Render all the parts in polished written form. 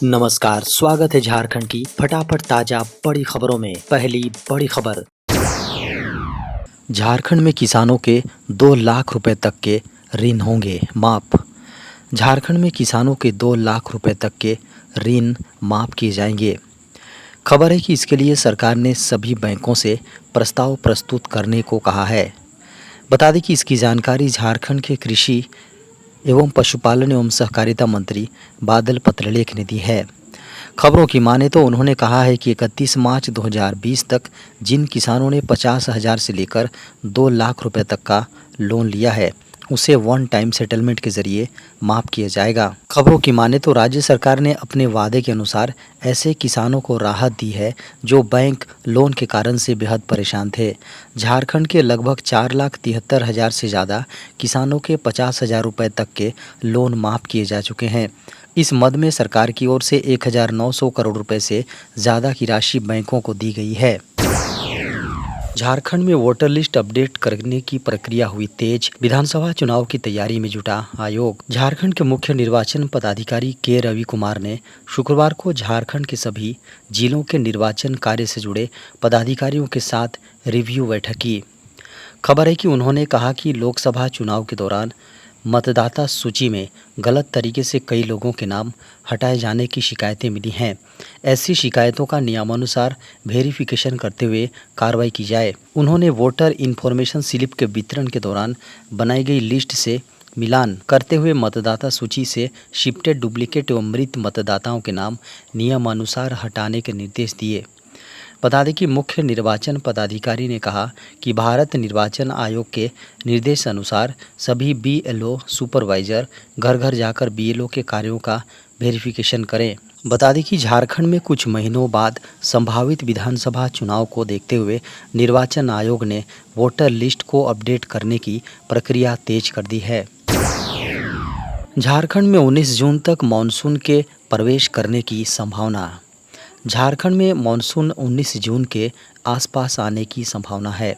नमस्कार, स्वागत है झारखंड की फटाफट ताजा बड़ी खबरों में। पहली बड़ी खबर, झारखंड में किसानों के 2 लाख रुपए तक के ऋण होंगे माफ। झारखंड में किसानों के 2 लाख रुपए तक के ऋण माफ किए जाएंगे। खबर है कि इसके लिए सरकार ने सभी बैंकों से प्रस्ताव प्रस्तुत करने को कहा है। बता दें कि इसकी जानकारी झारखंड के कृषि एवं पशुपालन एवं सहकारिता मंत्री बादल पत्रलेख ने दी है। खबरों की माने तो उन्होंने कहा है कि 31 मार्च 2020 तक जिन किसानों ने 50,000 से लेकर 2 लाख रुपए तक का लोन लिया है उसे वन टाइम सेटलमेंट के जरिए माफ किया जाएगा। खबरों की माने तो राज्य सरकार ने अपने वादे के अनुसार ऐसे किसानों को राहत दी है जो बैंक लोन के कारण से बेहद परेशान थे। झारखंड के लगभग 4,73,000 से ज़्यादा किसानों के 50,000 रुपये तक के लोन माफ किए जा चुके हैं। इस मद में सरकार की ओर से 1,900 करोड़ रुपए से ज़्यादा की राशि बैंकों को दी गई है। झारखंड में वोटर लिस्ट अपडेट करने की प्रक्रिया हुई तेज, विधानसभा चुनाव की तैयारी में जुटा आयोग। झारखंड के मुख्य निर्वाचन पदाधिकारी के रवि कुमार ने शुक्रवार को झारखंड के सभी जिलों के निर्वाचन कार्य से जुड़े पदाधिकारियों के साथ रिव्यू बैठक की। खबर है कि उन्होंने कहा कि लोकसभा चुनाव के दौरान मतदाता सूची में गलत तरीके से कई लोगों के नाम हटाए जाने की शिकायतें मिली हैं। ऐसी शिकायतों का नियमानुसार वेरिफिकेशन करते हुए कार्रवाई की जाए। उन्होंने वोटर इन्फॉर्मेशन स्लिप के वितरण के दौरान बनाई गई लिस्ट से मिलान करते हुए मतदाता सूची से शिफ्टेड, डुप्लीकेट एवं मृत मतदाताओं के नाम नियमानुसार हटाने के निर्देश दिए। बता दें कि मुख्य निर्वाचन पदाधिकारी ने कहा कि भारत निर्वाचन आयोग के निर्देश अनुसार सभी बीएलओ सुपरवाइजर घर घर जाकर बीएलओ के कार्यों का वेरिफिकेशन करें। बता दें कि झारखंड में कुछ महीनों बाद संभावित विधानसभा चुनाव को देखते हुए निर्वाचन आयोग ने वोटर लिस्ट को अपडेट करने की प्रक्रिया तेज कर दी है। झारखंड में 19 जून तक मानसून के प्रवेश करने की संभावना। झारखंड में मानसून 19 जून के आसपास आने की संभावना है।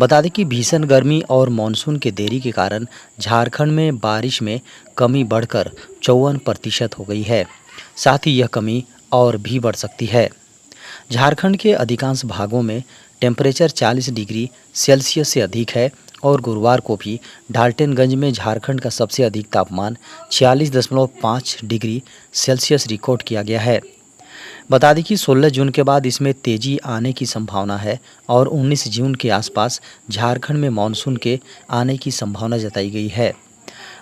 बता दें कि भीषण गर्मी और मानसून के देरी के कारण झारखंड में बारिश में कमी बढ़कर 54% हो गई है। साथ ही यह कमी और भी बढ़ सकती है। झारखंड के अधिकांश भागों में टेम्परेचर 40 डिग्री सेल्सियस से अधिक है और गुरुवार को भी डाल्टनगंज में झारखंड का सबसे अधिक तापमान 46.5 डिग्री सेल्सियस रिकॉर्ड किया गया है। बता दें कि 16 जून के बाद इसमें तेजी आने की संभावना है और 19 जून के आसपास झारखंड में मानसून के आने की संभावना जताई गई है।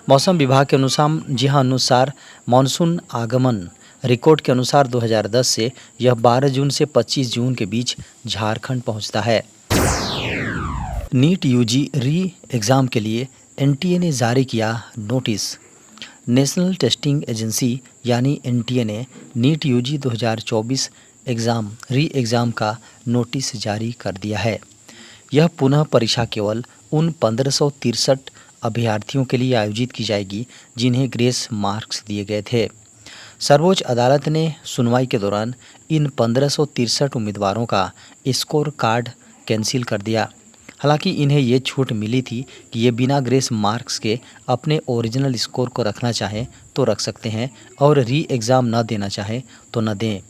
मौसम विभाग के अनुसार मानसून आगमन रिकॉर्ड के अनुसार 2010 से यह 12 जून से 25 जून के बीच झारखंड पहुंचता है। नीट यूजी री एग्ज़ाम के लिए एनटीए ने जारी किया नोटिस। नेशनल टेस्टिंग एजेंसी यानी एनटीए ने नीट यूजी 2024 री एग्ज़ाम का नोटिस जारी कर दिया है। यह पुनः परीक्षा केवल उन 1563 अभ्यर्थियों के लिए आयोजित की जाएगी जिन्हें ग्रेस मार्क्स दिए गए थे। सर्वोच्च अदालत ने सुनवाई के दौरान इन 1563 उम्मीदवारों का स्कोर कार्ड कैंसिल कर दिया। हालांकि इन्हें ये छूट मिली थी कि ये बिना ग्रेस मार्क्स के अपने ओरिजिनल स्कोर को रखना चाहें तो रख सकते हैं और री एग्ज़ाम न देना चाहें तो न दें।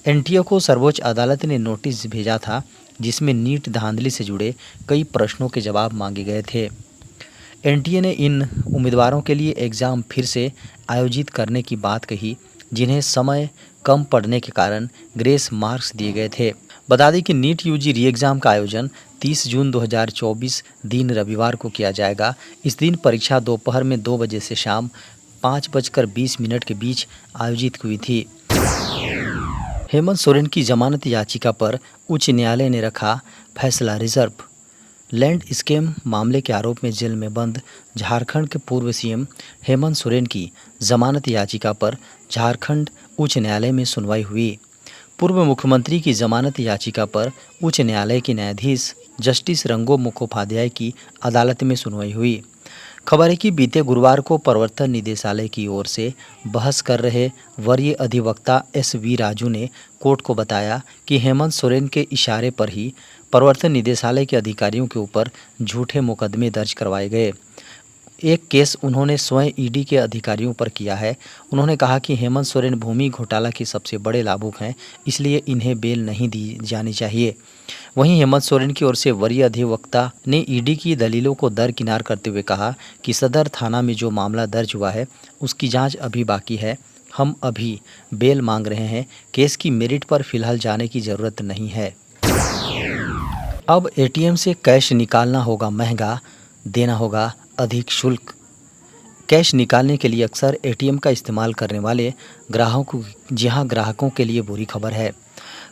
एनटीए को सर्वोच्च अदालत ने नोटिस भेजा था जिसमें नीट धांधली से जुड़े कई प्रश्नों के जवाब मांगे गए थे। एनटीए ने इन उम्मीदवारों के लिए एग्ज़ाम फिर से आयोजित करने की बात कही जिन्हें समय कम पड़ने के कारण ग्रेस मार्क्स दिए गए थे। बता दें कि नीट यूजी री एग्ज़ाम का आयोजन 30 जून 2024 दिन रविवार को किया जाएगा। इस दिन परीक्षा दोपहर में 2 बजे से शाम 5:20 के बीच आयोजित हुई थी। हेमंत सोरेन की जमानत याचिका पर उच्च न्यायालय ने रखा फैसला रिजर्व। लैंड स्कैम मामले के आरोप में जेल में बंद झारखंड के पूर्व सीएम हेमंत सोरेन की जमानत याचिका पर झारखंड उच्च न्यायालय में सुनवाई हुई। पूर्व मुख्यमंत्री की जमानत याचिका पर उच्च न्यायालय के न्यायाधीश जस्टिस रंगो मुखोपाध्याय की अदालत में सुनवाई हुई। खबर है कि बीते गुरुवार को प्रवर्तन निदेशालय की ओर से बहस कर रहे वरीय अधिवक्ता SV राजू ने कोर्ट को बताया कि हेमंत सोरेन के इशारे पर ही प्रवर्तन निदेशालय के अधिकारियों के ऊपर झूठे मुकदमे दर्ज करवाए गए। एक केस उन्होंने स्वयं ईडी के अधिकारियों पर किया है। उन्होंने कहा कि हेमंत सोरेन भूमि घोटाला के सबसे बड़े लाभुक हैं, इसलिए इन्हें बेल नहीं दी जानी चाहिए। वहीं हेमंत सोरेन की ओर से वरीय अधिवक्ता ने ईडी की दलीलों को दरकिनार करते हुए कहा कि सदर थाना में जो मामला दर्ज हुआ है उसकी जांच अभी बाकी है। हम अभी बेल मांग रहे हैं। केस की मेरिट पर फिलहाल जाने की जरूरत नहीं है। अब एटीएम से कैश निकालना होगा महंगा, देना होगा अधिक शुल्क। कैश निकालने के लिए अक्सर एटीएम का इस्तेमाल करने वाले ग्राहकों के लिए बुरी खबर है।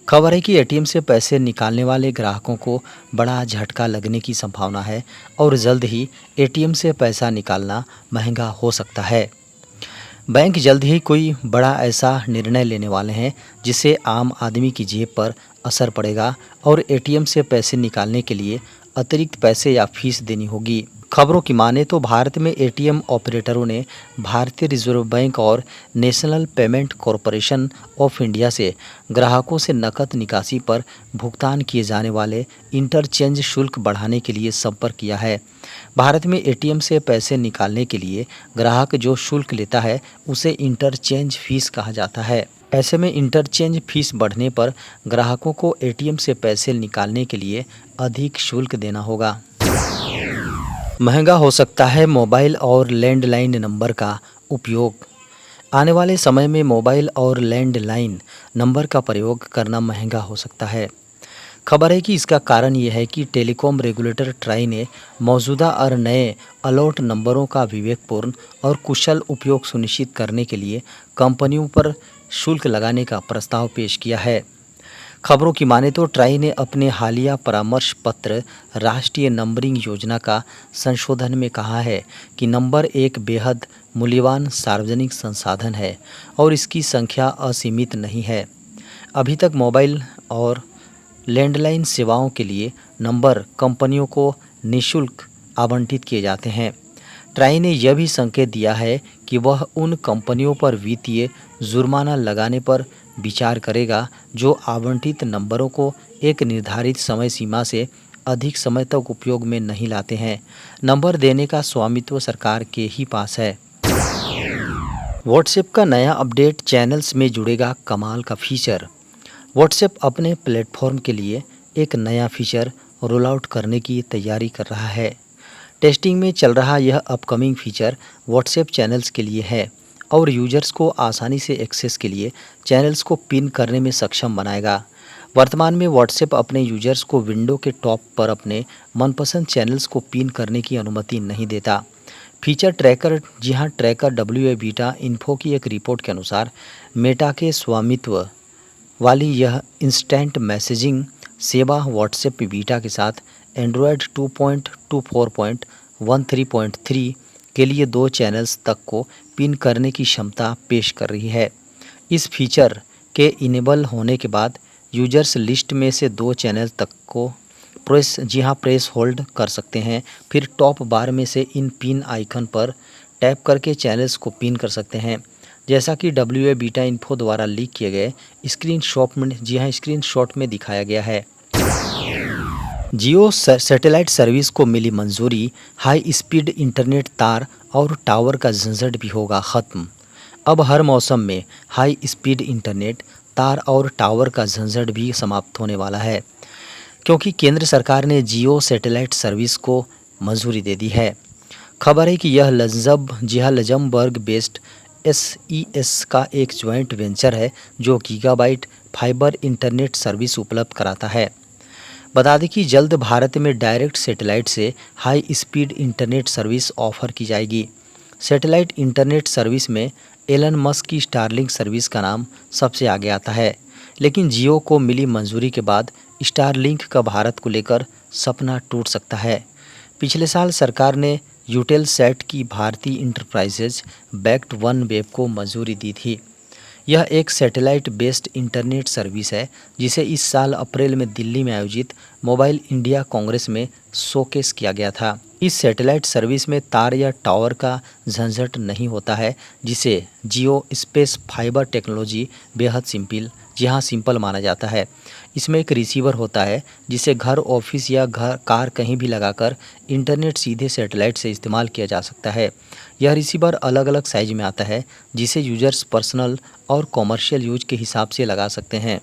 खबर है कि एटीएम से पैसे निकालने वाले ग्राहकों को बड़ा झटका लगने की संभावना है और जल्द ही एटीएम से पैसा निकालना महंगा हो सकता है। बैंक जल्द ही कोई बड़ा ऐसा निर्णय लेने वाले हैं जिससे आम आदमी की जेब पर असर पड़ेगा और एटीएम से पैसे निकालने के लिए अतिरिक्त पैसे या फीस देनी होगी। खबरों की माने तो भारत में एटीएम ऑपरेटरों ने भारतीय रिजर्व बैंक और national payment corporation of India से ग्राहकों से नकद निकासी पर भुगतान किए जाने वाले इंटरचेंज शुल्क बढ़ाने के लिए संपर्क किया है। भारत में एटीएम से पैसे निकालने के लिए ग्राहक जो शुल्क लेता है उसे इंटरचेंज फीस कहा जाता है। ऐसे में इंटरचेंज फीस बढ़ने पर ग्राहकों को एटीएम से पैसे निकालने के लिए अधिक शुल्क देना होगा। महंगा हो सकता है मोबाइल और लैंडलाइन नंबर का उपयोग। आने वाले समय में मोबाइल और लैंडलाइन नंबर का प्रयोग करना महंगा हो सकता है। खबर है कि इसका कारण ये है कि टेलीकॉम रेगुलेटर ट्राई ने मौजूदा और नए अलॉट नंबरों का विवेकपूर्ण और कुशल उपयोग सुनिश्चित करने के लिए कंपनियों पर शुल्क लगाने का प्रस्ताव पेश किया है। खबरों की माने तो ट्राई ने अपने हालिया परामर्श पत्र राष्ट्रीय नंबरिंग योजना का संशोधन में कहा है कि नंबर एक बेहद मूल्यवान सार्वजनिक संसाधन है और इसकी संख्या असीमित नहीं है। अभी तक मोबाइल और लैंडलाइन सेवाओं के लिए नंबर कंपनियों को निःशुल्क आवंटित किए जाते हैं। ट्राई ने यह भी संकेत दिया है कि वह उन कंपनियों पर वित्तीय जुर्माना लगाने पर विचार करेगा जो आवंटित नंबरों को एक निर्धारित समय सीमा से अधिक समय तक उपयोग में नहीं लाते हैं। नंबर देने का स्वामित्व सरकार के ही पास है। व्हाट्सएप का नया अपडेट, चैनल्स में जुड़ेगा कमाल का फीचर। व्हाट्सएप अपने प्लेटफॉर्म के लिए एक नया फीचर रोल आउट करने की तैयारी कर रहा है। टेस्टिंग में चल रहा यह अपकमिंग फीचर व्हाट्सएप चैनल्स के लिए है और यूजर्स को आसानी से एक्सेस के लिए चैनल्स को पिन करने में सक्षम बनाएगा। वर्तमान में व्हाट्सएप अपने यूजर्स को विंडो के टॉप पर अपने मनपसंद चैनल्स को पिन करने की अनुमति नहीं देता। Feature tracker tracker WA beta info की एक रिपोर्ट के अनुसार मेटा के स्वामित्व वाली यह इंस्टेंट मैसेजिंग सेवा व्हाट्सएप बीटा के साथ एंड्रॉयड 2.24.13.3 के लिए 2 चैनल्स तक को पिन करने की क्षमता पेश कर रही है। इस फीचर के इनेबल होने के बाद यूजर्स लिस्ट में से 2 चैनल तक को प्रेस होल्ड कर सकते हैं। फिर टॉप बार में से इन पिन आइकन पर टैप करके चैनल्स को पिन कर सकते हैं। जैसा कि WA बीटा इन्फो द्वारा लीक किए गए स्क्रीनशॉट में दिखाया गया है। जियो सैटेलाइट सर्विस को मिली मंजूरी, हाई स्पीड इंटरनेट तार और टावर का झंझट भी होगा ख़त्म। अब हर मौसम में हाई स्पीड इंटरनेट तार और टावर का झंझट भी समाप्त होने वाला है, क्योंकि केंद्र सरकार ने जियो सैटेलाइट सर्विस को मंजूरी दे दी है। खबर है कि यह लग्जमबर्ग बेस्ड SES का एक ज्वाइंट वेंचर है जो गीगाबाइट फाइबर इंटरनेट सर्विस उपलब्ध कराता है। बता दें कि जल्द भारत में डायरेक्ट सैटेलाइट से high speed internet service offer की जाएगी। सैटेलाइट इंटरनेट सर्विस में एलन मस्क की स्टारलिंक सर्विस का नाम सबसे आगे आता है, लेकिन जियो को मिली मंजूरी के बाद स्टारलिंक का भारत को लेकर सपना टूट सकता है। पिछले साल सरकार ने यूटेलसैट की भारतीय इंटरप्राइजेज बैक्ड OneWeb को मंजूरी दी थी। यह एक सैटेलाइट बेस्ड इंटरनेट सर्विस है जिसे इस साल अप्रैल में दिल्ली में आयोजित मोबाइल इंडिया कांग्रेस में शोकेस किया गया था। इस सैटेलाइट सर्विस में तार या टावर का झंझट नहीं होता है, जिसे जियो स्पेस फाइबर टेक्नोलॉजी बेहद सिंपल यहाँ सिंपल माना जाता है। इसमें एक रिसीवर होता है जिसे घर, ऑफिस या घर कार कहीं भी लगाकर इंटरनेट सीधे सैटेलाइट से इस्तेमाल किया जा सकता है। यह रिसीवर अलग अलग साइज में आता है जिसे यूजर्स पर्सनल और कॉमर्शियल यूज के हिसाब से लगा सकते हैं।